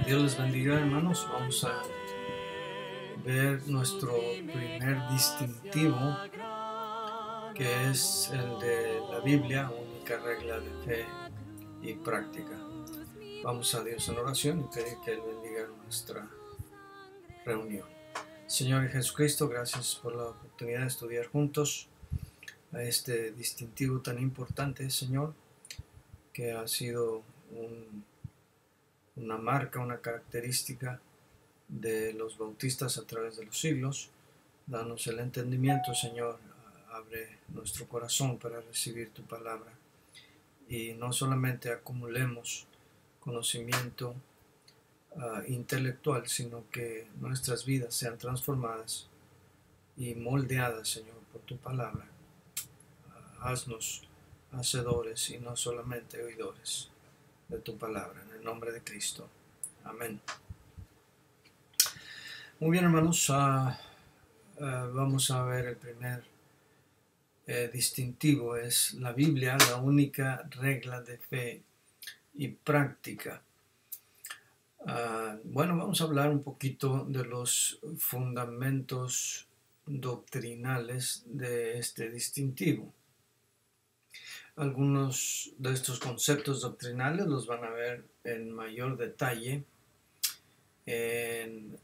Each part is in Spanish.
Dios les bendiga, hermanos. Vamos a ver nuestro primer distintivo, que es el de la Biblia, única regla de fe y práctica. Vamos a Dios en oración y pedir que Él bendiga nuestra reunión. Señor Jesucristo, gracias por la oportunidad de estudiar juntos a este distintivo tan importante, Señor, que ha sido una marca, una característica de los bautistas a través de los siglos. Danos el entendimiento, Señor. Abre nuestro corazón para recibir tu palabra. Y no solamente acumulemos conocimiento intelectual, sino que nuestras vidas sean transformadas y moldeadas, Señor, por tu palabra. Haznos hacedores y no solamente oidores de tu palabra. En el nombre de Cristo. Amén. Muy bien, hermanos. Vamos a ver el primer distintivo. Es la Biblia, la única regla de fe y práctica. Bueno, vamos a hablar un poquito de los fundamentos doctrinales de este distintivo. Algunos de estos conceptos doctrinales los van a ver en mayor detalle en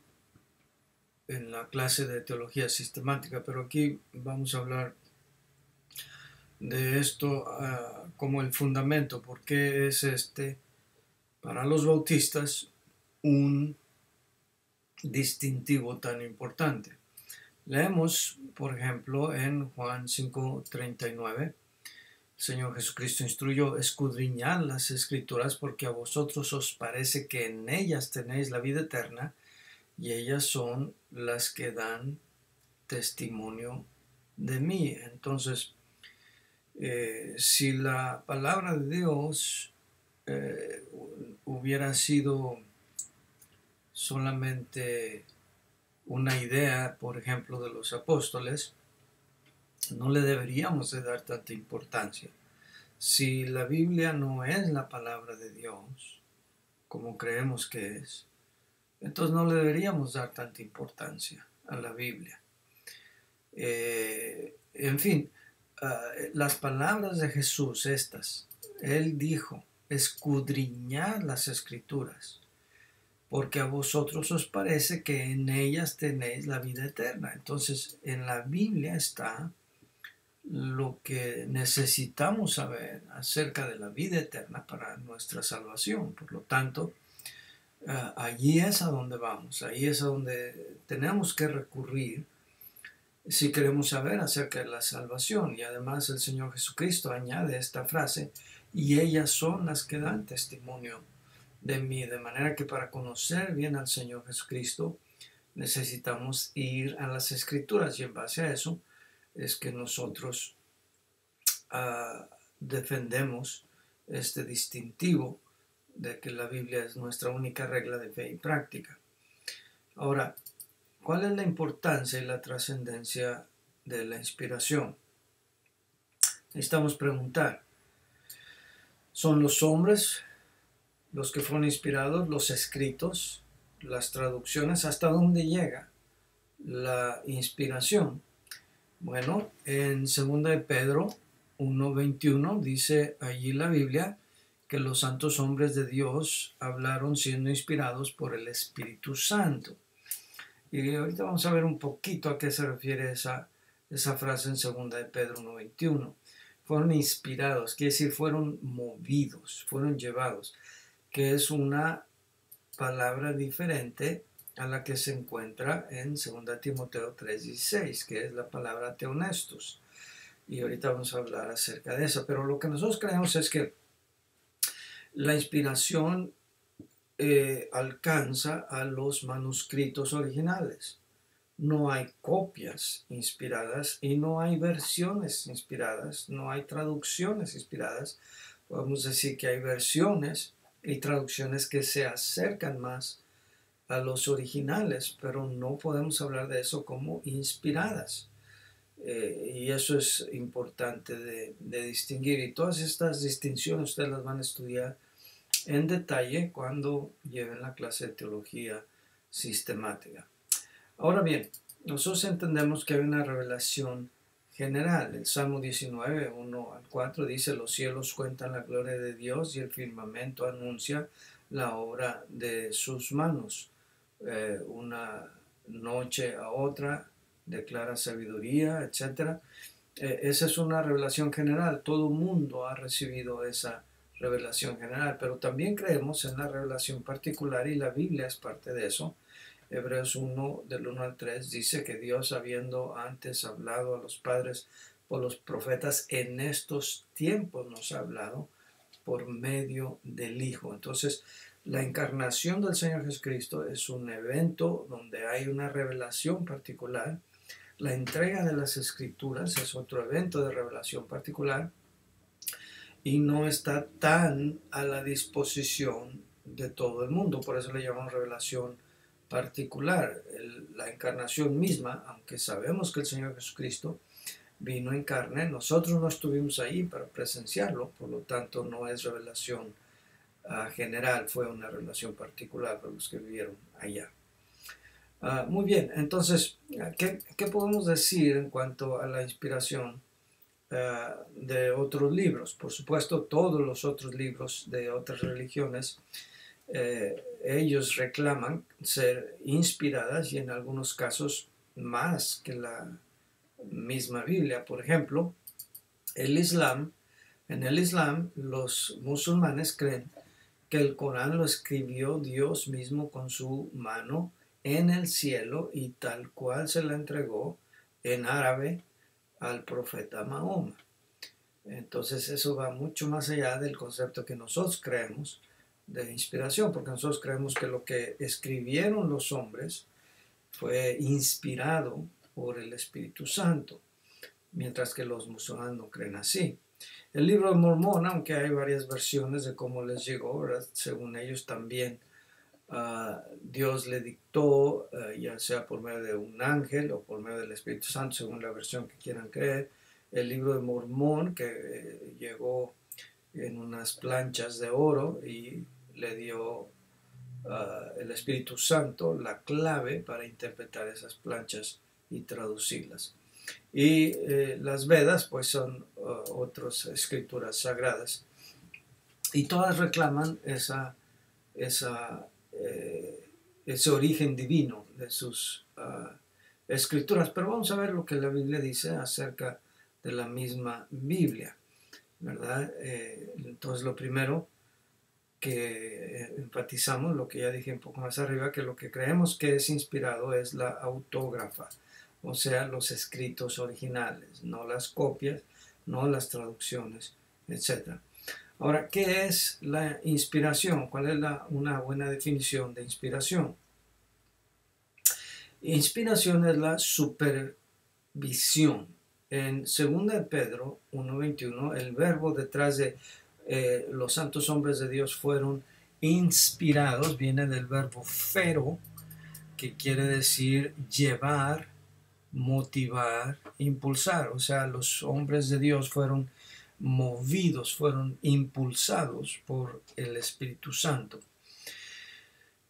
la clase de teología sistemática, pero aquí vamos a hablar de esto como el fundamento, porque es para los bautistas un distintivo tan importante. Leemos, por ejemplo, en Juan 5:39, el Señor Jesucristo instruyó: escudriñad las Escrituras, porque a vosotros os parece que en ellas tenéis la vida eterna, y ellas son las que dan testimonio de mí. Entonces, si la palabra de Dios hubiera sido solamente una idea, por ejemplo, de los apóstoles, no le deberíamos de dar tanta importancia. Si la Biblia no es la palabra de Dios, como creemos que es, entonces no le deberíamos dar tanta importancia a la Biblia. En fin, las palabras de Jesús Él dijo: escudriñad las Escrituras, porque a vosotros os parece que en ellas tenéis la vida eterna. Entonces, en la Biblia está lo que necesitamos saber acerca de la vida eterna para nuestra salvación. Por lo tanto, allí es a donde vamos, ahí es a donde tenemos que recurrir si queremos saber acerca de la salvación. Y además el Señor Jesucristo añade esta frase: y ellas son las que dan testimonio de mí. De manera que para conocer bien al Señor Jesucristo necesitamos ir a las Escrituras, y en base a eso es que nosotros defendemos este distintivo de que la Biblia es nuestra única regla de fe y práctica. Ahora, ¿cuál es la importancia y la trascendencia de la inspiración? Necesitamos preguntar: ¿son los hombres los que fueron inspirados, los escritos, las traducciones? ¿Hasta dónde llega la inspiración? Bueno, en 2 de Pedro 1:21 dice allí la Biblia que los santos hombres de Dios hablaron siendo inspirados por el Espíritu Santo. Y ahorita vamos a ver un poquito a qué se refiere esa frase en 2 de Pedro 1:21. Fueron inspirados, quiere decir fueron movidos, fueron llevados, que es una palabra diferente a la que se encuentra en 2 Timoteo 3:16, que es la palabra teonestos. Y ahorita vamos a hablar acerca de eso. Pero lo que nosotros creemos es que la inspiración alcanza a los manuscritos originales. No hay copias inspiradas y no hay versiones inspiradas, no hay traducciones inspiradas. Podemos decir que hay versiones y traducciones que se acercan más a los originales, pero no podemos hablar de eso como inspiradas. Y eso es importante de distinguir. Y todas estas distinciones ustedes las van a estudiar en detalle cuando lleven la clase de teología sistemática. Ahora bien, nosotros entendemos que hay una revelación general. El Salmo 19, 1 al 4 dice: los cielos cuentan la gloria de Dios y el firmamento anuncia la obra de sus manos. Una noche a otra declara sabiduría, etc. Esa es una revelación general. Todo mundo ha recibido esa revelación general, pero también creemos en la revelación particular y la Biblia es parte de eso. Hebreos 1, del 1 al 3, dice que Dios, habiendo antes hablado a los padres por los profetas, en estos tiempos nos ha hablado por medio del Hijo. Entonces, la encarnación del Señor Jesucristo es un evento donde hay una revelación particular. La entrega de las Escrituras es otro evento de revelación particular y no está tan a la disposición de todo el mundo. Por eso le llamamos revelación particular. La encarnación misma, aunque sabemos que el Señor Jesucristo vino en carne, nosotros no estuvimos ahí para presenciarlo, por lo tanto no es revelación general, fue una revelación particular para los que vivieron allá. Muy bien, entonces, ¿qué podemos decir en cuanto a la inspiración de otros libros? Por supuesto, todos los otros libros de otras religiones, ellos reclaman ser inspiradas y en algunos casos más que la misma Biblia. Por ejemplo, en el Islam los musulmanes creen que el Corán lo escribió Dios mismo con su mano en el cielo y tal cual se la entregó en árabe al profeta Mahoma. Entonces eso va mucho más allá del concepto que nosotros creemos de inspiración, porque nosotros creemos que lo que escribieron los hombres fue inspirado por el Espíritu Santo, mientras que los musulmanes no creen así. El libro de Mormón, aunque hay varias versiones de cómo les llegó, ¿verdad? Según ellos también Dios le dictó, ya sea por medio de un ángel o por medio del Espíritu Santo, según la versión que quieran creer. El libro de Mormón, que llegó en unas planchas de oro y le dio el Espíritu Santo la clave para interpretar esas planchas y traducirlas. Y las Vedas pues son otras escrituras sagradas y todas reclaman ese origen divino de sus escrituras. Pero vamos a ver lo que la Biblia dice acerca de la misma Biblia, ¿verdad? Entonces lo primero que enfatizamos, lo que ya dije un poco más arriba, que lo que creemos que es inspirado es la autógrafa, o sea, los escritos originales, no las copias, no las traducciones, etc. Ahora, ¿qué es la inspiración? ¿Cuál es una buena definición de inspiración? Inspiración es la supervisión. En 2 de Pedro 1:21, el verbo detrás de los santos hombres de Dios fueron inspirados, viene del verbo fero, que quiere decir llevar, motivar, impulsar. O sea, los hombres de Dios fueron movidos, fueron impulsados por el Espíritu Santo.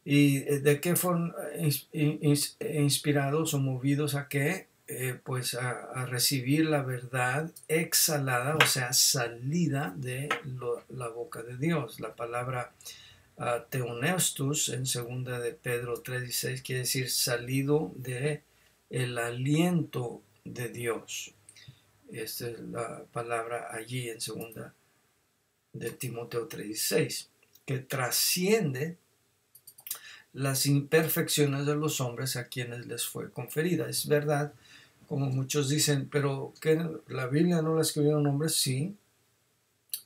¿Y de qué fueron inspirados o movidos a qué? Pues a recibir la verdad exhalada, o sea, salida de la boca de Dios. La palabra teonestus en 2 de Pedro 3:16 quiere decir salido de el aliento de Dios. Esta es la palabra allí en 2 de Timoteo 3:16, que trasciende las imperfecciones de los hombres a quienes les fue conferida. Es verdad, como muchos dicen, pero que la Biblia no la escribieron hombres, sí,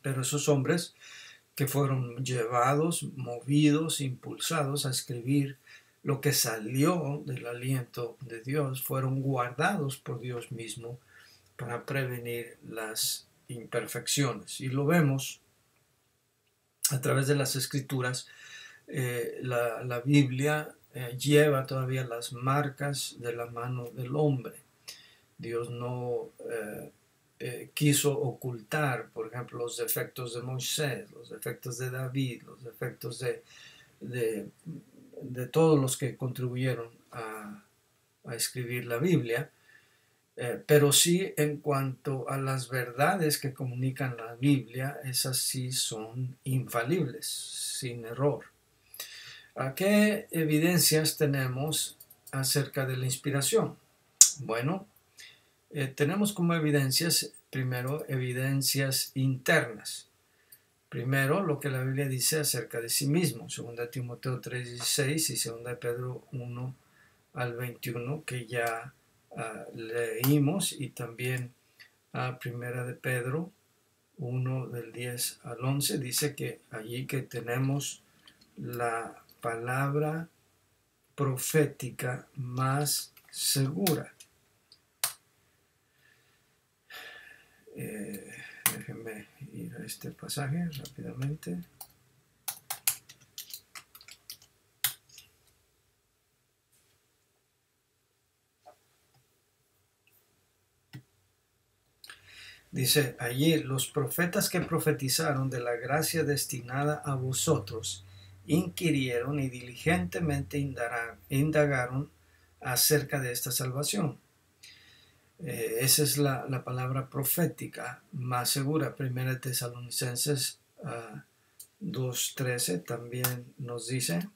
pero esos hombres que fueron llevados, movidos, impulsados a escribir lo que salió del aliento de Dios, fueron guardados por Dios mismo para prevenir las imperfecciones. Y lo vemos a través de las Escrituras. La Biblia lleva todavía las marcas de la mano del hombre. Dios no quiso ocultar, por ejemplo, los defectos de Moisés, los defectos de David, los defectos de, de todos los que contribuyeron a escribir la Biblia, pero sí en cuanto a las verdades que comunican la Biblia, esas sí son infalibles, sin error. ¿Qué evidencias tenemos acerca de la inspiración? Bueno, tenemos como evidencias, primero, evidencias internas. Primero, lo que la Biblia dice acerca de sí mismo, 2 Timoteo 3:16 y 2 Pedro 1 al 21, que ya leímos, y también a 1 de Pedro 1 del 10 al 11, dice que allí que tenemos la palabra profética más segura. Déjenme ir a este pasaje rápidamente. Dice allí, los profetas que profetizaron de la gracia destinada a vosotros, inquirieron y diligentemente indagaron acerca de esta salvación. Esa es la palabra profética más segura. 1 Tesalonicenses 2:13 también nos dice.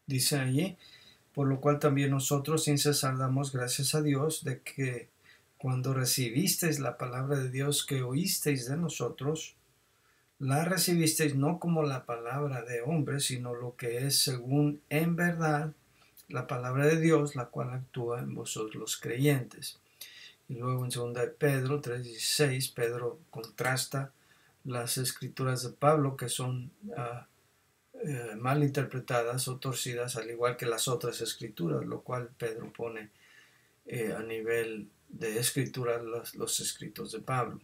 Dice allí, por lo cual también nosotros sin cesar damos gracias a Dios de que cuando recibisteis la palabra de Dios que oísteis de nosotros, la recibisteis no como la palabra de hombre, sino lo que es según en verdad la palabra de Dios, la cual actúa en vosotros los creyentes. Y luego en 2 de Pedro 3:16, Pedro contrasta las escrituras de Pablo que son mal interpretadas o torcidas, al igual que las otras escrituras, lo cual Pedro pone a nivel de escritura los escritos de Pablo.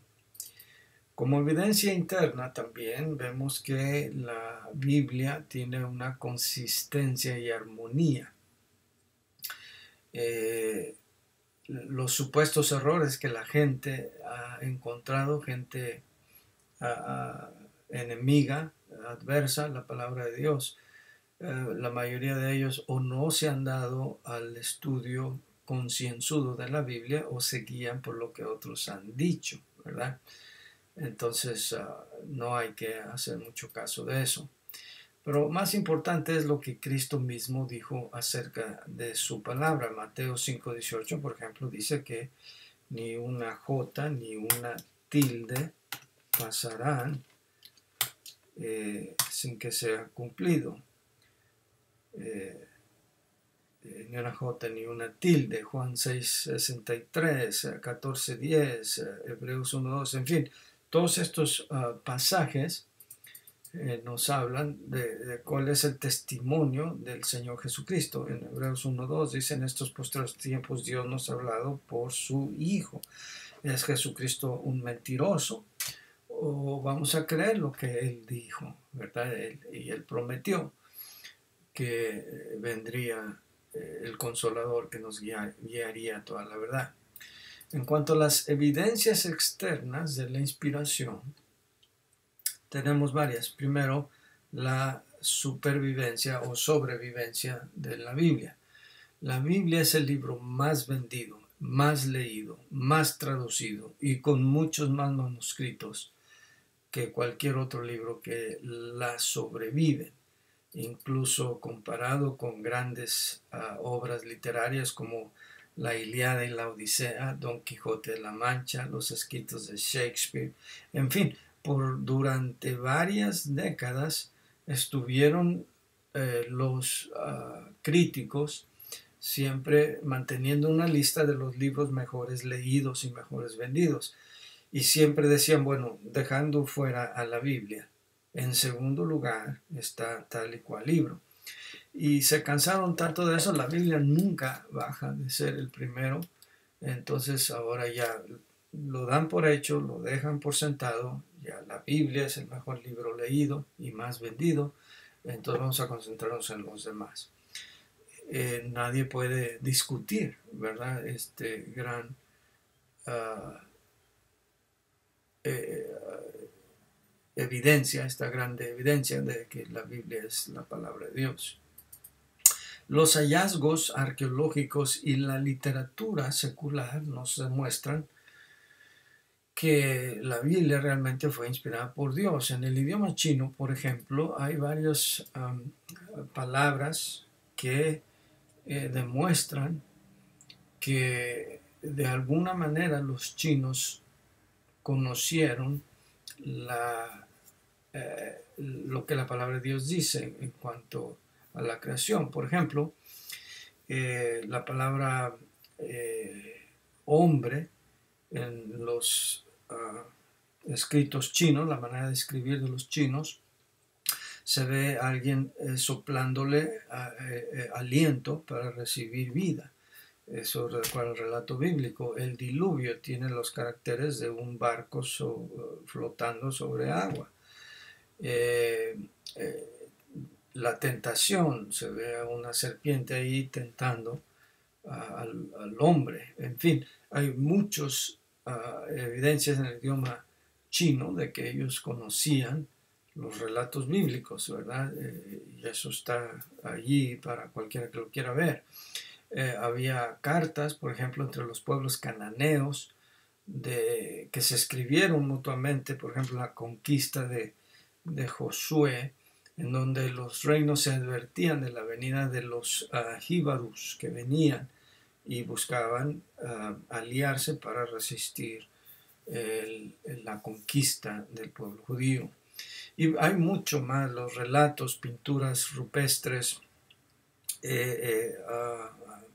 Como evidencia interna también vemos que la Biblia tiene una consistencia y armonía. Los supuestos errores que la gente ha encontrado, gente enemiga, adversa a la palabra de Dios, la mayoría de ellos o no se han dado al estudio concienzudo de la Biblia o se guían por lo que otros han dicho, ¿verdad? Entonces no hay que hacer mucho caso de eso. Pero más importante es lo que Cristo mismo dijo acerca de su palabra. Mateo 5:18, por ejemplo, dice que ni una jota ni una tilde pasarán sin que sea cumplido. Ni una jota ni una tilde. Juan 6:63, 14:10, Hebreos 1:2, en fin, todos estos pasajes nos hablan de cuál es el testimonio del Señor Jesucristo. En Hebreos 1:2 dice, en estos postreros tiempos Dios nos ha hablado por su Hijo. ¿Es Jesucristo un mentiroso? ¿O vamos a creer lo que Él dijo, verdad? Y Él prometió que vendría el Consolador que nos guiaría a toda la verdad. En cuanto a las evidencias externas de la inspiración, tenemos varias. Primero, la supervivencia o sobrevivencia de la Biblia. La Biblia es el libro más vendido, más leído, más traducido y con muchos más manuscritos que cualquier otro libro que la sobrevive, incluso comparado con grandes obras literarias como la Ilíada y la Odisea, Don Quijote de la Mancha, los escritos de Shakespeare, en fin, durante varias décadas estuvieron los críticos siempre manteniendo una lista de los libros mejores leídos y mejores vendidos. Y siempre decían, bueno, dejando fuera a la Biblia, en segundo lugar está tal y cual libro. Y se cansaron tanto de eso, la Biblia nunca baja de ser el primero. Entonces ahora ya lo dan por hecho, lo dejan por sentado, ya la Biblia es el mejor libro leído y más vendido, entonces vamos a concentrarnos en los demás. Nadie puede discutir, ¿verdad? Este gran evidencia, esta grande evidencia de que la Biblia es la palabra de Dios. Los hallazgos arqueológicos y la literatura secular nos demuestran que la Biblia realmente fue inspirada por Dios. En el idioma chino, por ejemplo, hay varias palabras que demuestran que de alguna manera los chinos conocieron lo que la palabra de Dios dice en cuanto a la creación. Por ejemplo, la palabra hombre en los escritos chinos, la manera de escribir de los chinos, se ve a alguien soplándole aliento para recibir vida. Eso recuerda el relato bíblico. El diluvio tiene los caracteres de un barco flotando sobre agua. La tentación, se ve a una serpiente ahí tentando al hombre. En fin, hay muchas evidencias en el idioma chino de que ellos conocían los relatos bíblicos, ¿verdad? Y eso está allí para cualquiera que lo quiera ver. Había cartas, por ejemplo, entre los pueblos cananeos que se escribieron mutuamente, por ejemplo, la conquista de Josué, en donde los reinos se advertían de la venida de los jíbaros que venían y buscaban aliarse para resistir la conquista del pueblo judío. Y hay mucho más, los relatos, pinturas rupestres,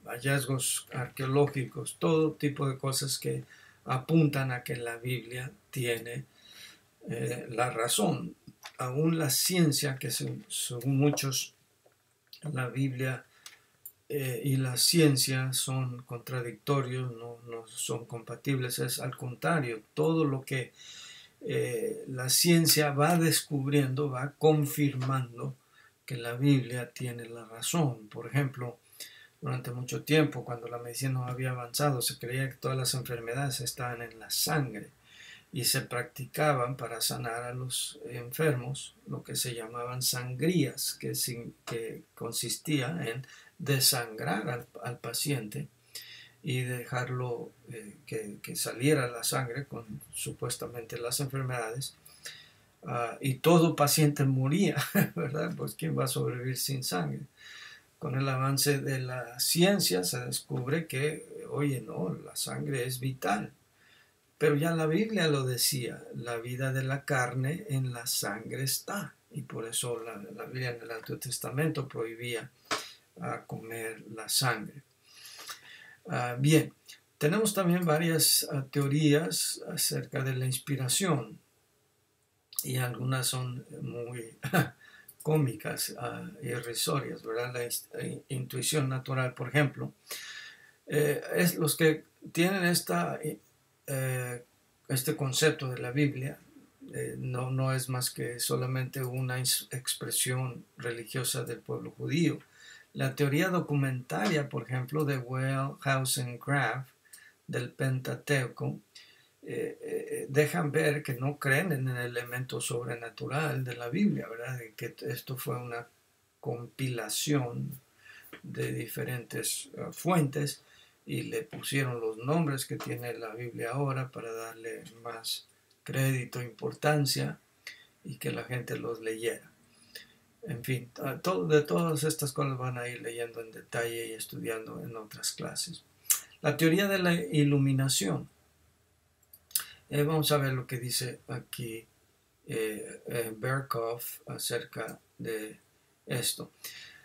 hallazgos arqueológicos, todo tipo de cosas que apuntan a que la Biblia tiene la razón. Aún la ciencia, que según muchos la Biblia y la ciencia son contradictorios, no son compatibles, es al contrario, todo lo que la ciencia va descubriendo, va confirmando que la Biblia tiene la razón. Por ejemplo, durante mucho tiempo, cuando la medicina no había avanzado, se creía que todas las enfermedades estaban en la sangre y se practicaban para sanar a los enfermos lo que se llamaban sangrías, que consistía en desangrar al paciente y dejarlo que saliera la sangre con supuestamente las enfermedades. Y todo paciente moría, ¿verdad? Pues ¿quién va a sobrevivir sin sangre? Con el avance de la ciencia se descubre que, oye, no, la sangre es vital. Pero ya la Biblia lo decía, la vida de la carne en la sangre está. Y por eso la Biblia en el Antiguo Testamento prohibía comer la sangre. Bien, tenemos también varias teorías acerca de la inspiración. Y algunas son muy cómicas, irrisorias, ¿verdad? La intuición natural, por ejemplo. Es los que tienen este concepto de la Biblia, no es más que solamente una expresión religiosa del pueblo judío. La teoría documentaria, por ejemplo, de Wellhausen-Graf del Pentateuco, dejan ver que no creen en el elemento sobrenatural de la Biblia, ¿verdad? De que esto fue una compilación de diferentes fuentes y le pusieron los nombres que tiene la Biblia ahora para darle más crédito, importancia y que la gente los leyera. En fin, de todas estas cosas van a ir leyendo en detalle y estudiando en otras clases. La teoría de la iluminación. Vamos a ver lo que dice aquí Berkhoff acerca de esto.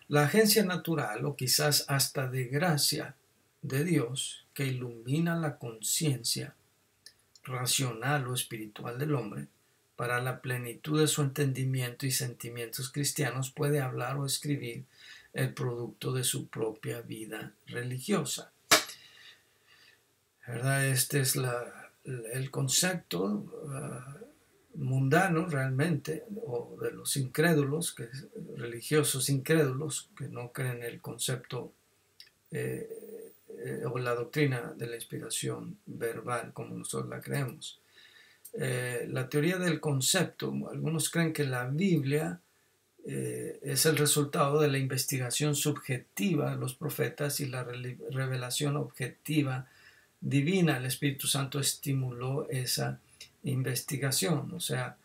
La agencia natural, o quizás hasta de gracia de Dios, que ilumina la conciencia racional o espiritual del hombre, para la plenitud de su entendimiento y sentimientos cristianos, puede hablar o escribir el producto de su propia vida religiosa. ¿Verdad? Este es el concepto mundano realmente, o de los incrédulos, religiosos incrédulos, que no creen el concepto o la doctrina de la inspiración verbal como nosotros la creemos. La teoría del concepto, algunos creen que la Biblia es el resultado de la investigación subjetiva de los profetas y la revelación objetiva divina. El Espíritu Santo estimuló esa investigación, o sea,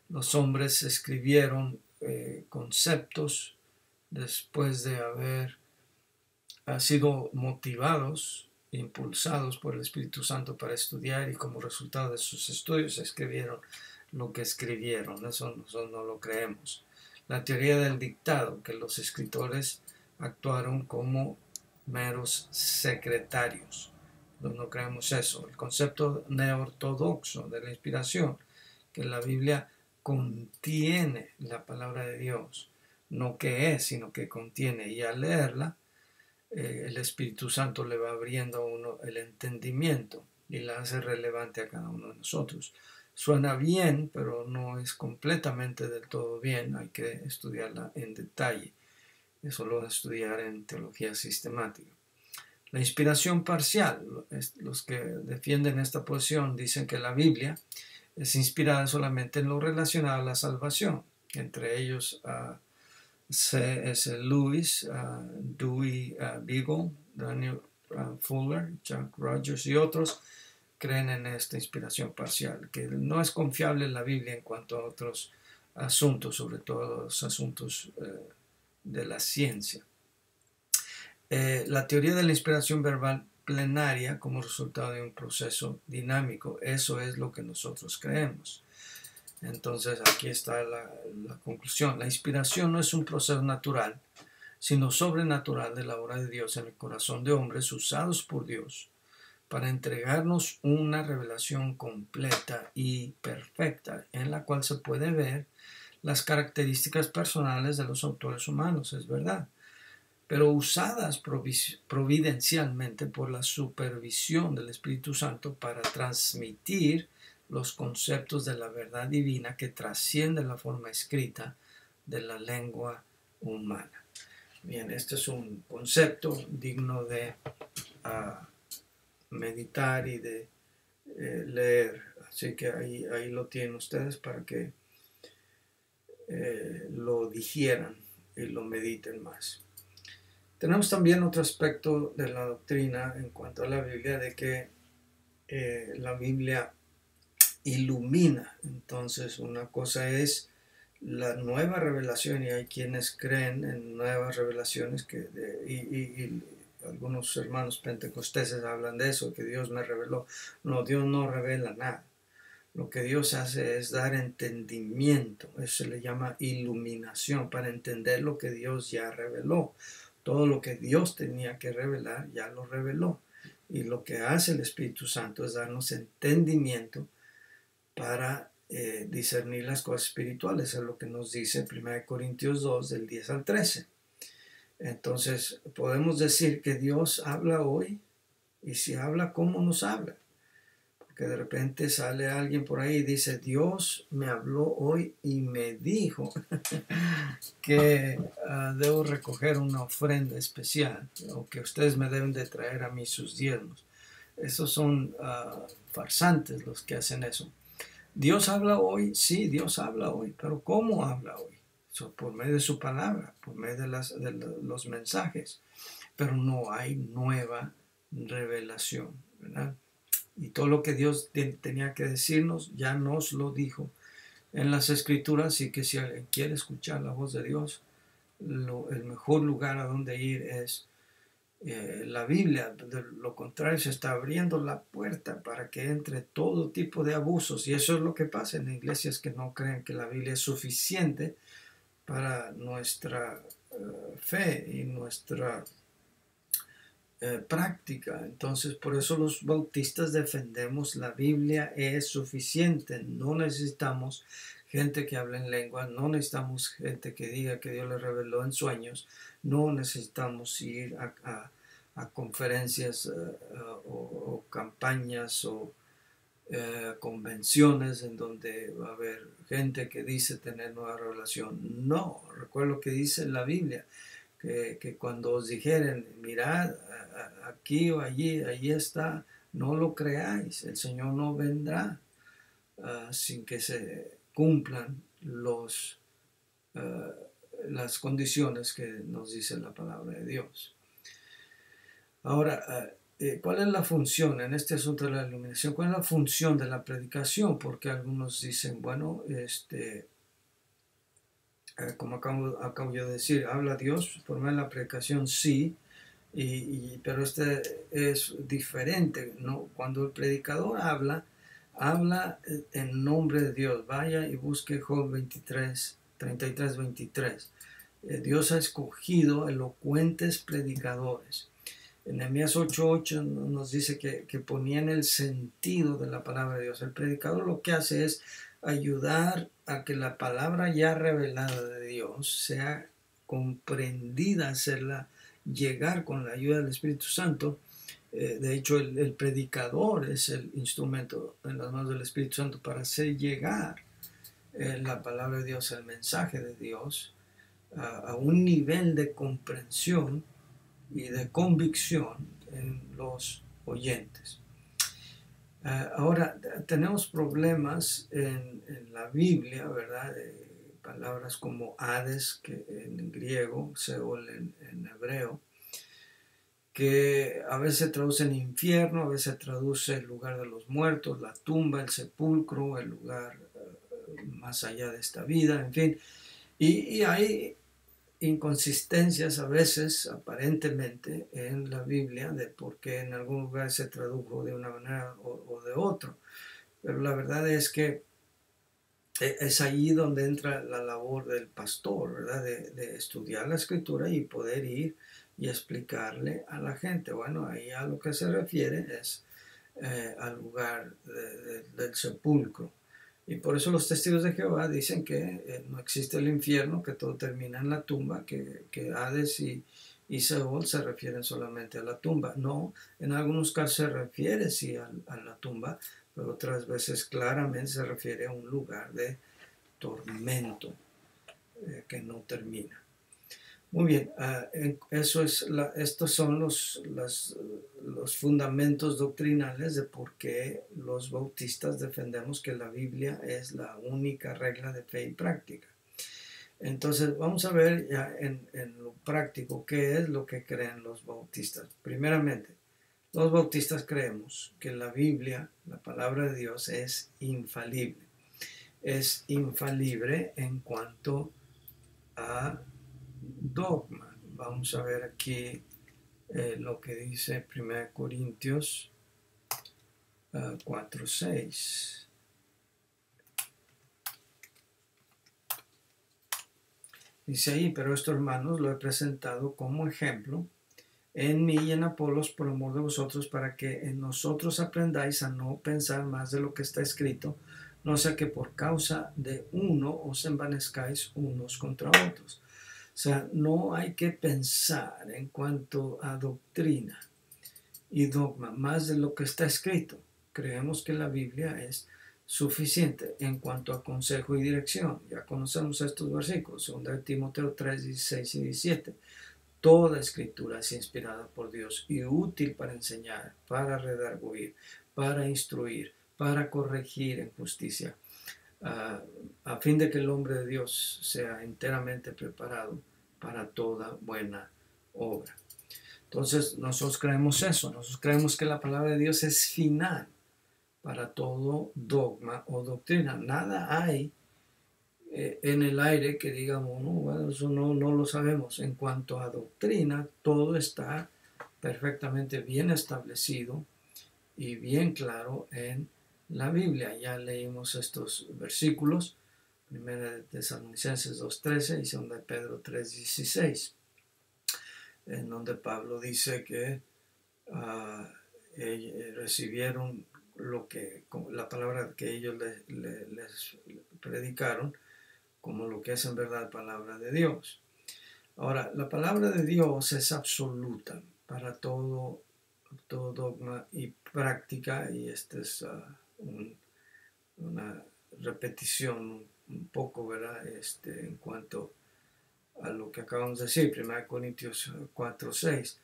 los hombres escribieron conceptos después de haber sido motivados, impulsados por el Espíritu Santo para estudiar, y como resultado de sus estudios escribieron lo que escribieron. Eso nosotros no lo creemos. La teoría del dictado, que los escritores actuaron como meros secretarios. No creemos eso. El concepto neortodoxo de la inspiración, que la Biblia contiene la palabra de Dios, no que es, sino que contiene, y al leerla, el Espíritu Santo le va abriendo a uno el entendimiento y la hace relevante a cada uno de nosotros. Suena bien, pero no es completamente del todo bien. Hay que estudiarla en detalle. Eso lo va a estudiar en teología sistemática. La inspiración parcial. Los que defienden esta posición dicen que la Biblia es inspirada solamente en lo relacionado a la salvación. Entre ellos C.S. Lewis, Dewey Beagle, Daniel Fuller, Jack Rogers y otros creen en esta inspiración parcial, que no es confiable en la Biblia en cuanto a otros asuntos, sobre todo los asuntos de la ciencia. La teoría de la inspiración verbal plenaria como resultado de un proceso dinámico, eso es lo que nosotros creemos. Entonces aquí está la conclusión. La inspiración no es un proceso natural, sino sobrenatural de la obra de Dios en el corazón de hombres usados por Dios para entregarnos una revelación completa y perfecta, en la cual se puede ver las características personales de los autores humanos, es verdad, pero usadas providencialmente por la supervisión del Espíritu Santo para transmitir los conceptos de la verdad divina que trascienden la forma escrita de la lengua humana. Bien, este es un concepto digno de meditar y de leer. Así que ahí lo tienen ustedes para que lo digieran y lo mediten más. Tenemos también otro aspecto de la doctrina en cuanto a la Biblia, de que la Biblia ilumina. Entonces, una cosa es la nueva revelación, y hay quienes creen en nuevas revelaciones y algunos hermanos pentecosteses hablan de eso, que Dios me reveló. No, Dios no revela nada. Lo que Dios hace es dar entendimiento. Eso se le llama iluminación, para entender lo que Dios ya reveló. Todo lo que Dios tenía que revelar ya lo reveló. Y lo que hace el Espíritu Santo es darnos entendimiento para discernir las cosas espirituales. Es lo que nos dice 1 Corintios 2, del 10 al 13. Entonces, podemos decir que Dios habla hoy, y si habla, ¿cómo nos habla? Porque de repente sale alguien por ahí y dice, Dios me habló hoy y me dijo que debo recoger una ofrenda especial, o que ustedes me deben de traer a mí sus diezmos. Esos son farsantes los que hacen eso. ¿Dios habla hoy? Sí, Dios habla hoy, pero ¿cómo habla hoy? Por medio de su palabra, por medio de los mensajes, pero no hay nueva revelación, ¿verdad? Y todo lo que Dios tenía que decirnos ya nos lo dijo en las Escrituras. Así que si alguien quiere escuchar la voz de Dios, el mejor lugar a donde ir es La Biblia, de lo contrario, se está abriendo la puerta para que entre todo tipo de abusos. Y eso es lo que pasa en iglesias que no creen que la Biblia es suficiente para nuestra fe y nuestra práctica. Entonces, por eso los bautistas defendemos la Biblia es suficiente. No necesitamos gente que hable en lengua, no necesitamos gente que diga que Dios le reveló en sueños, no necesitamos ir a conferencias o campañas o convenciones en donde va a haber gente que dice tener nueva revelación. No, recuerdo lo que dice la Biblia, que cuando os dijeren, mirad aquí o allí, allí está, no lo creáis, el Señor no vendrá sin que se cumplan uh, las condiciones que nos dice la palabra de Dios. Ahora, ¿cuál es la función en este asunto de la iluminación? ¿Cuál es la función de la predicación? Porque algunos dicen, bueno, como acabo yo de decir, habla Dios por medio de la predicación, sí, pero es diferente, ¿no? Cuando el predicador habla en nombre de Dios. Vaya y busque Job 33, Dios ha escogido elocuentes predicadores. En Nehemías 8:8 nos dice que ponían el sentido de la palabra de Dios. El predicador lo que hace es ayudar a que la palabra ya revelada de Dios sea comprendida, hacerla llegar con la ayuda del Espíritu Santo. De hecho, el predicador es el instrumento en las manos del Espíritu Santo para hacer llegar la palabra de Dios, el mensaje de Dios, a un nivel de comprensión y de convicción en los oyentes. Ahora, tenemos problemas en la Biblia, ¿verdad? Palabras como Hades, que en griego, Seol en hebreo, que a veces se traduce en infierno, a veces se traduce el lugar de los muertos, la tumba, el sepulcro, el lugar más allá de esta vida, en fin. Y hay inconsistencias a veces, aparentemente, en la Biblia de por qué en algún lugar se tradujo de una manera o de otra. Pero la verdad es que es allí donde entra la labor del pastor, ¿verdad? De estudiar la escritura y poder ir y explicarle a la gente. Bueno, ahí a lo que se refiere es al lugar del sepulcro. Y por eso los testigos de Jehová dicen que no existe el infierno, que todo termina en la tumba, que Hades y Seol se refieren solamente a la tumba. No, en algunos casos se refiere sí a la tumba, pero otras veces claramente se refiere a un lugar de tormento que no termina. Muy bien, estos son los fundamentos doctrinales de por qué los bautistas defendemos que la Biblia es la única regla de fe y práctica. Entonces vamos a ver ya en lo práctico qué es lo que creen los bautistas. Primeramente, los bautistas creemos que la Biblia, la palabra de Dios, es infalible. Es infalible en cuanto a dogma. Vamos a ver aquí lo que dice 1 Corintios 4:6. Dice ahí, pero esto, hermanos, lo he presentado como ejemplo en mí y en Apolos por amor de vosotros, para que en nosotros aprendáis a no pensar más de lo que está escrito, no sea que por causa de uno os envanezcáis unos contra otros. O sea, no hay que pensar en cuanto a doctrina y dogma más de lo que está escrito. Creemos que la Biblia es suficiente en cuanto a consejo y dirección. Ya conocemos estos versículos, 2 Timoteo 3, 16 y 17. Toda escritura es inspirada por Dios y útil para enseñar, para redarguir, para instruir, para corregir en justicia, a fin de que el hombre de Dios sea enteramente preparado para toda buena obra. Entonces nosotros creemos eso, nosotros creemos que la palabra de Dios es final para todo dogma o doctrina. Nada hay en el aire que digamos, no, bueno, eso no lo sabemos. En cuanto a doctrina, todo está perfectamente bien establecido y bien claro en la Biblia. Ya leímos estos versículos, 1 de Tesalonicenses 2:13 y 2 de Pedro 3:16, en donde Pablo dice que recibieron la palabra que ellos les predicaron, como lo que es en verdad palabra de Dios. Ahora, la palabra de Dios es absoluta para todo dogma y práctica, y esta es una repetición un poco, ¿verdad? En cuanto a lo que acabamos de decir, 1 Corintios 4:6.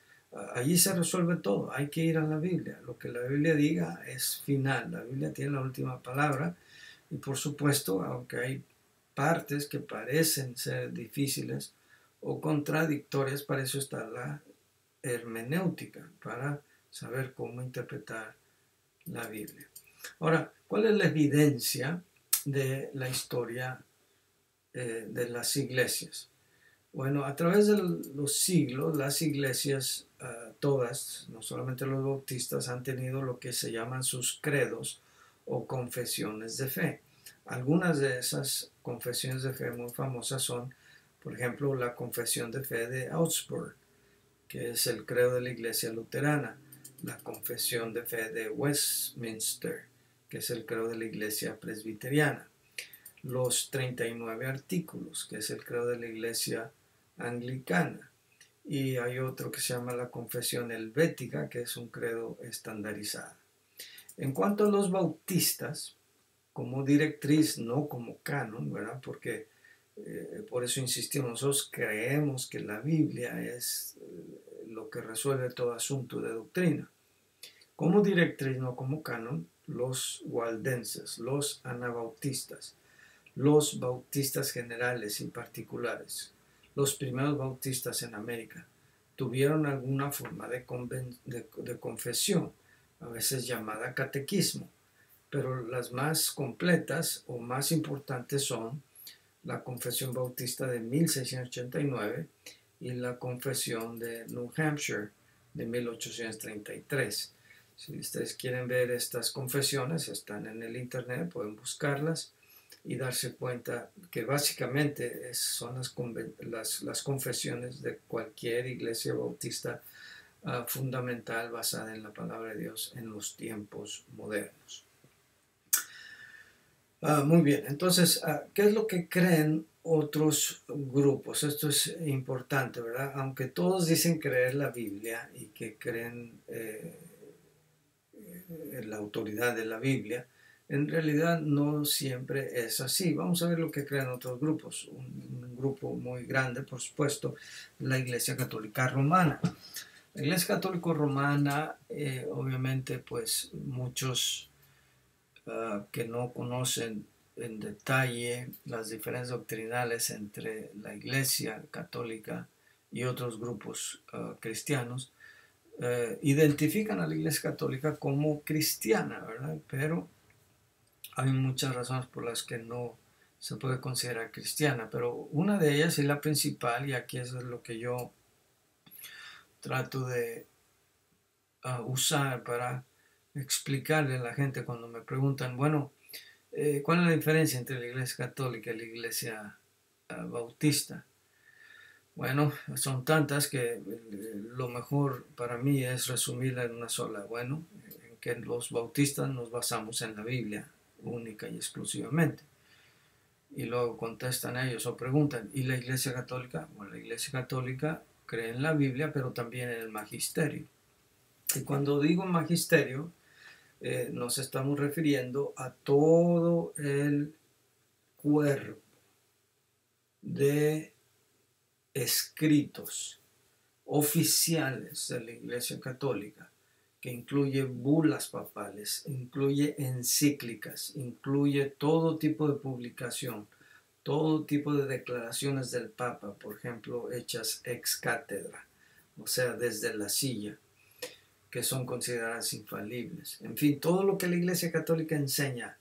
Allí se resuelve todo, hay que ir a la Biblia. Lo que la Biblia diga es final, la Biblia tiene la última palabra, y por supuesto, aunque hay partes que parecen ser difíciles o contradictorias, para eso está la hermenéutica, para saber cómo interpretar la Biblia. Ahora, ¿cuál es la evidencia de la historia de las iglesias? Bueno, a través de los siglos, las iglesias, todas, no solamente los bautistas, han tenido lo que se llaman sus credos o confesiones de fe. Algunas de esas confesiones de fe muy famosas son, por ejemplo, la confesión de fe de Augsburg, que es el credo de la iglesia luterana; la confesión de fe de Westminster, que es el credo de la iglesia presbiteriana; los 39 artículos, que es el credo de la iglesia anglicana; y hay otro que se llama la confesión helvética, que es un credo estandarizado. En cuanto a los bautistas, como directriz, no como canon, ¿verdad? Porque por eso insistimos, nosotros creemos que la Biblia es lo que resuelve todo asunto de doctrina. Como directriz, no como canon, los waldenses, los anabautistas, los bautistas generales y particulares, los primeros bautistas en América, tuvieron alguna forma de confesión, a veces llamada catequismo, pero las más completas o más importantes son la Confesión Bautista de 1689 y la Confesión de New Hampshire de 1833. Si ustedes quieren ver estas confesiones, están en el internet, pueden buscarlas y darse cuenta que básicamente son las confesiones de cualquier iglesia bautista fundamental, basada en la palabra de Dios en los tiempos modernos. Muy bien, entonces, ¿qué es lo que creen otros grupos? Esto es importante, ¿verdad? Aunque todos dicen creer la Biblia y que creen en la autoridad de la Biblia, en realidad no siempre es así. Vamos a ver lo que creen otros grupos. Un grupo muy grande, por supuesto, la Iglesia Católica Romana. La Iglesia Católica Romana, obviamente, pues muchos que no conocen en detalle las diferencias doctrinales entre la Iglesia Católica y otros grupos cristianos, identifican a la Iglesia Católica como cristiana, ¿verdad? Pero hay muchas razones por las que no se puede considerar cristiana, pero una de ellas y la principal, y aquí es lo que yo trato de usar para explicarle a la gente cuando me preguntan, bueno, ¿cuál es la diferencia entre la Iglesia Católica y la Iglesia Bautista? Bueno, son tantas que lo mejor para mí es resumirla en una sola. Bueno, en que los bautistas nos basamos en la Biblia, única y exclusivamente. Y luego contestan ellos o preguntan, ¿y la Iglesia Católica? Bueno, la Iglesia Católica cree en la Biblia, pero también en el magisterio. Y cuando digo magisterio, nos estamos refiriendo a todo el cuerpo de escritos oficiales de la Iglesia Católica, que incluye bulas papales, incluye encíclicas, incluye todo tipo de publicación, todo tipo de declaraciones del Papa, por ejemplo, hechas ex cátedra, o sea, desde la silla, que son consideradas infalibles. En fin, todo lo que la Iglesia Católica enseña,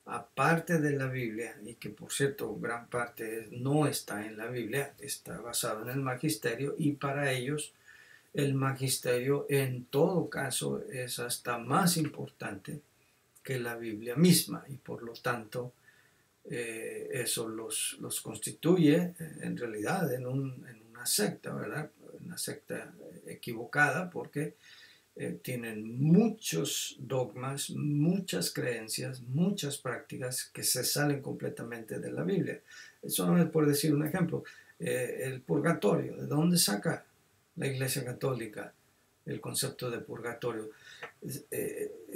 aparte de la Biblia, y que por cierto gran parte no está en la Biblia, está basado en el magisterio, y para ellos el magisterio en todo caso es hasta más importante que la Biblia misma y por lo tanto eso los constituye en realidad en una secta, ¿verdad? Una secta equivocada porque tienen muchos dogmas, muchas creencias, muchas prácticas que se salen completamente de la Biblia. Eso no es por decir un ejemplo. El purgatorio, ¿de dónde saca la Iglesia Católica el concepto de purgatorio?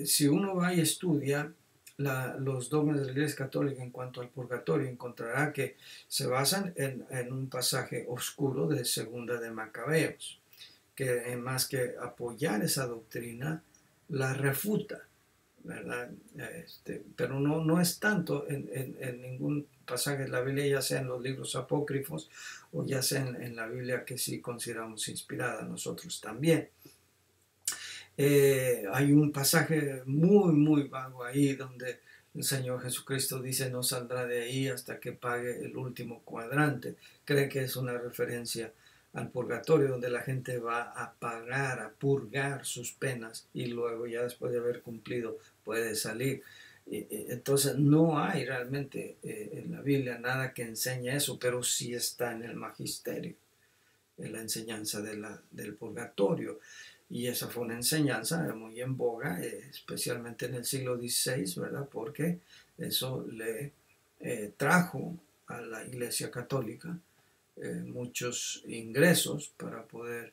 Si uno va y estudia los dogmas de la Iglesia Católica en cuanto al purgatorio, encontrará que se basan en un pasaje oscuro de Segunda de Macabeos, que más que apoyar esa doctrina, la refuta, ¿verdad? Pero no es tanto en ningún pasaje de la Biblia, ya sea en los libros apócrifos o ya sea en la Biblia que sí consideramos inspirada nosotros también. Hay un pasaje muy vago ahí donde el Señor Jesucristo dice no saldrá de ahí hasta que pague el último cuadrante. Creen que es una referencia al purgatorio donde la gente va a pagar, a purgar sus penas y luego ya después de haber cumplido puede salir. Entonces no hay realmente en la Biblia nada que enseñe eso, pero sí está en el magisterio, en la enseñanza del purgatorio. Y esa fue una enseñanza muy en boga, especialmente en el siglo XVI, ¿verdad? Porque eso le trajo a la Iglesia Católica muchos ingresos para poder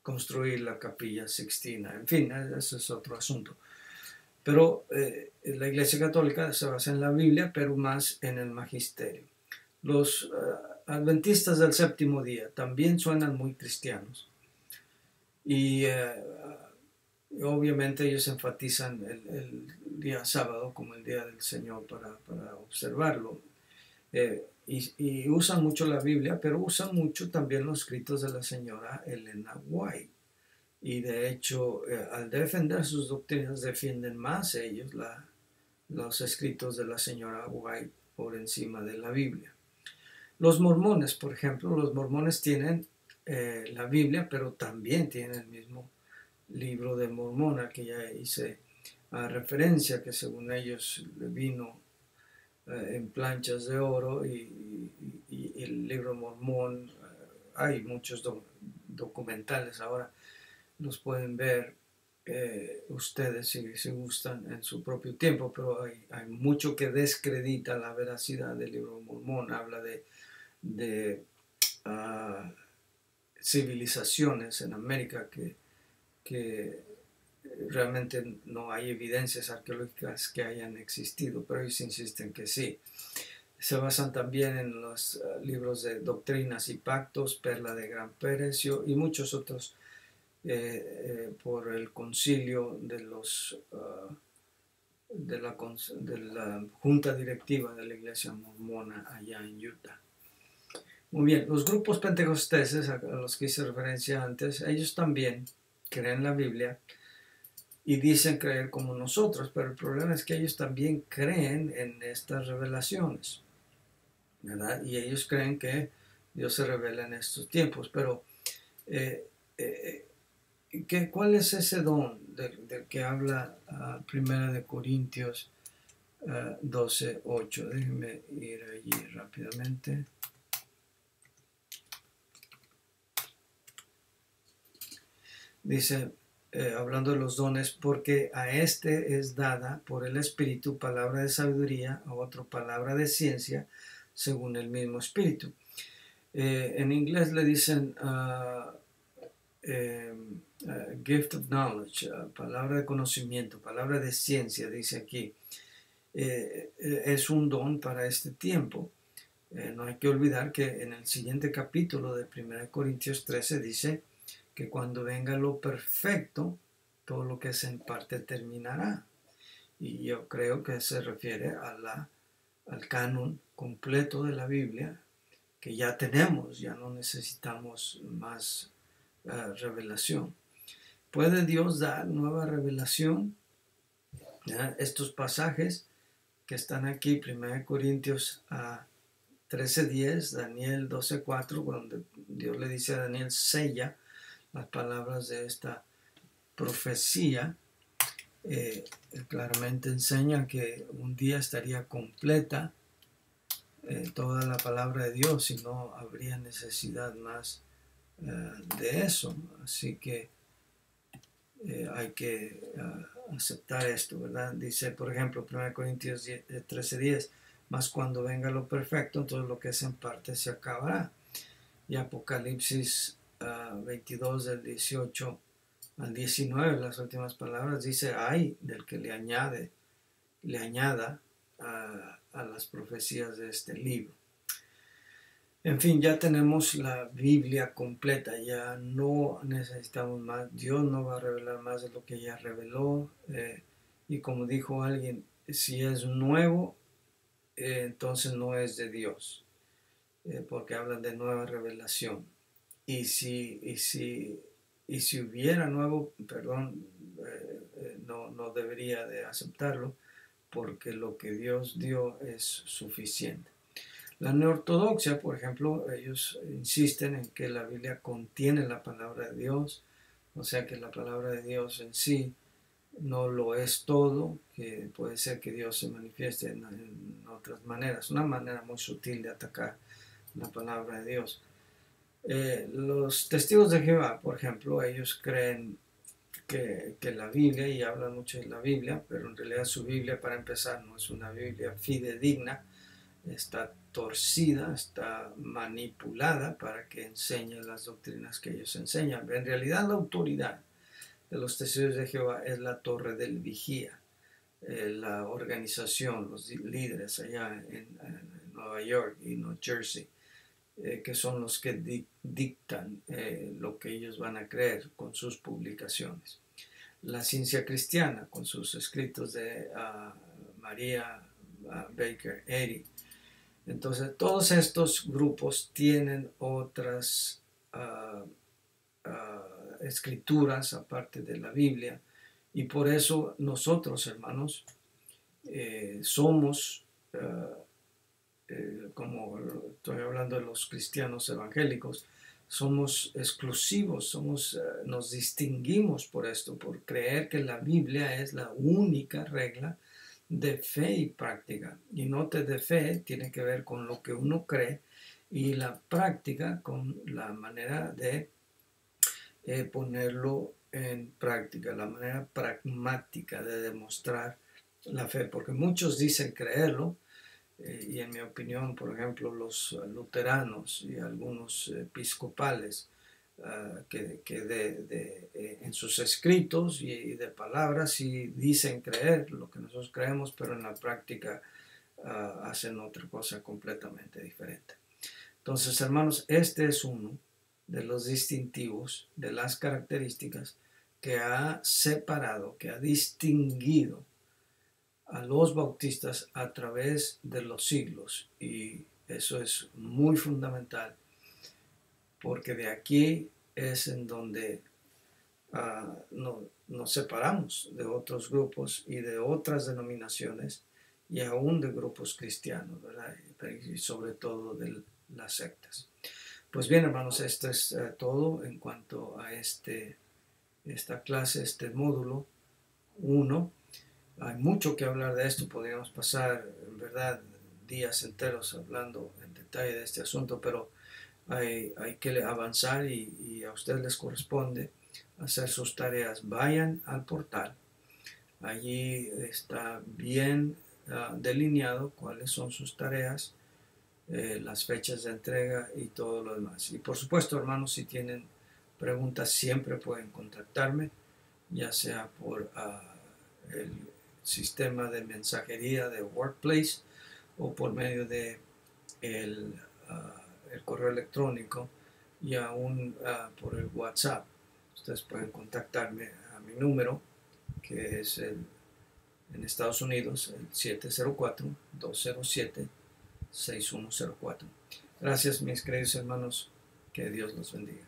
construir la Capilla Sixtina. En fin, ese es otro asunto. Pero la Iglesia Católica se basa en la Biblia, pero más en el magisterio. Los adventistas del séptimo día también suenan muy cristianos. Y obviamente ellos enfatizan el día sábado como el día del Señor para observarlo. Y usan mucho la Biblia, pero usan mucho también los escritos de la señora Elena White. Y de hecho, al defender sus doctrinas, defienden más ellos los escritos de la señora White por encima de la Biblia. Los mormones, por ejemplo, los mormones tienen la Biblia, pero también tienen el mismo libro de Mormón, al que ya hice referencia, que según ellos vino en planchas de oro y el libro Mormón, hay muchos documentales ahora, los pueden ver ustedes si gustan en su propio tiempo, pero hay mucho que descredita la veracidad del libro Mormón, habla de civilizaciones en América que realmente no hay evidencias arqueológicas que hayan existido, pero ellos insisten que sí. Se basan también en los libros de Doctrinas y Pactos, Perla de Gran Precio y muchos otros por el concilio de la junta directiva de la Iglesia Mormona allá en Utah. Muy bien, los grupos pentecosteses a los que hice referencia antes, ellos también creen la Biblia y dicen creer como nosotros, pero el problema es que ellos también creen en estas revelaciones, ¿verdad? Y ellos creen que Dios se revela en estos tiempos, pero ¿cuál es ese don del que habla Primera de Corintios 12:8? Déjenme ir allí rápidamente. Dice, hablando de los dones, porque a este es dada por el Espíritu palabra de sabiduría, a otro palabra de ciencia, según el mismo Espíritu. En inglés le dicen gift of knowledge, palabra de conocimiento, palabra de ciencia, dice aquí. Es un don para este tiempo. No hay que olvidar que en el siguiente capítulo de 1 Corintios 13 dice que cuando venga lo perfecto, todo lo que es en parte terminará. Y yo creo que se refiere al canon completo de la Biblia, que ya tenemos, ya no necesitamos más revelación. ¿Puede Dios dar nueva revelación? Estos pasajes que están aquí, 1 Corintios 13:10, Daniel 12:4, donde Dios le dice a Daniel, sella las palabras de esta profecía. Claramente enseña que un día estaría completa toda la palabra de Dios y no habría necesidad más de eso. Así que hay que aceptar esto, ¿verdad? Dice, por ejemplo, 1 Corintios 13:10, más cuando venga lo perfecto, entonces lo que es en parte se acabará. Y Apocalipsis 22 del 18 al 19, las últimas palabras, dice, ay del que le añada a las profecías de este libro. En fin, ya tenemos la Biblia completa, ya no necesitamos más, Dios no va a revelar más de lo que ya reveló, y como dijo alguien, si es nuevo, entonces no es de Dios, porque hablan de nueva revelación. Y si hubiera nuevo, perdón, no debería de aceptarlo, porque lo que Dios dio es suficiente. La neortodoxia, por ejemplo, ellos insisten en que la Biblia contiene la palabra de Dios, o sea que la palabra de Dios en sí no lo es todo, que puede ser que Dios se manifieste en otras maneras, una manera muy sutil de atacar la palabra de Dios. Los testigos de Jehová, por ejemplo, ellos creen que la Biblia, y hablan mucho de la Biblia, pero en realidad su Biblia, para empezar, no es una Biblia fidedigna, está torcida, está manipulada para que enseñe las doctrinas que ellos enseñan. En realidad la autoridad de los testigos de Jehová es la torre del vigía, la organización, los líderes allá en Nueva York y New Jersey, que son los que dictan lo que ellos van a creer con sus publicaciones. La ciencia cristiana, con sus escritos de María Baker Eddy. Entonces, todos estos grupos tienen otras escrituras aparte de la Biblia, y por eso nosotros, hermanos, somos, como estoy hablando de los cristianos evangélicos, somos exclusivos, nos distinguimos por esto, por creer que la Biblia es la única regla de fe y práctica. Y note, de fe tiene que ver con lo que uno cree, y la práctica con la manera de ponerlo en práctica, la manera pragmática de demostrar la fe, porque muchos dicen creerlo, y en mi opinión, por ejemplo, los luteranos y algunos episcopales, que en sus escritos y de palabras sí dicen creer lo que nosotros creemos, pero en la práctica hacen otra cosa completamente diferente. Entonces, hermanos, este es uno de los distintivos, de las características que ha separado, que ha distinguido a los bautistas a través de los siglos, y eso es muy fundamental, porque de aquí es en donde nos separamos de otros grupos y de otras denominaciones, y aún de grupos cristianos, ¿verdad? Y sobre todo de las sectas. Pues bien, hermanos, esto es todo en cuanto a esta clase, este módulo 1. Hay mucho que hablar de esto, podríamos pasar, en verdad, días enteros hablando en detalle de este asunto, pero hay que avanzar, y a ustedes les corresponde hacer sus tareas. Vayan al portal, allí está bien delineado cuáles son sus tareas, las fechas de entrega y todo lo demás. Y por supuesto, hermanos, si tienen preguntas siempre pueden contactarme, ya sea por el sistema de mensajería de Workplace o por medio de el correo electrónico, y aún por el WhatsApp. Ustedes pueden contactarme a mi número, que es en Estados Unidos el 704-207-6104. Gracias, mis queridos hermanos, que Dios los bendiga.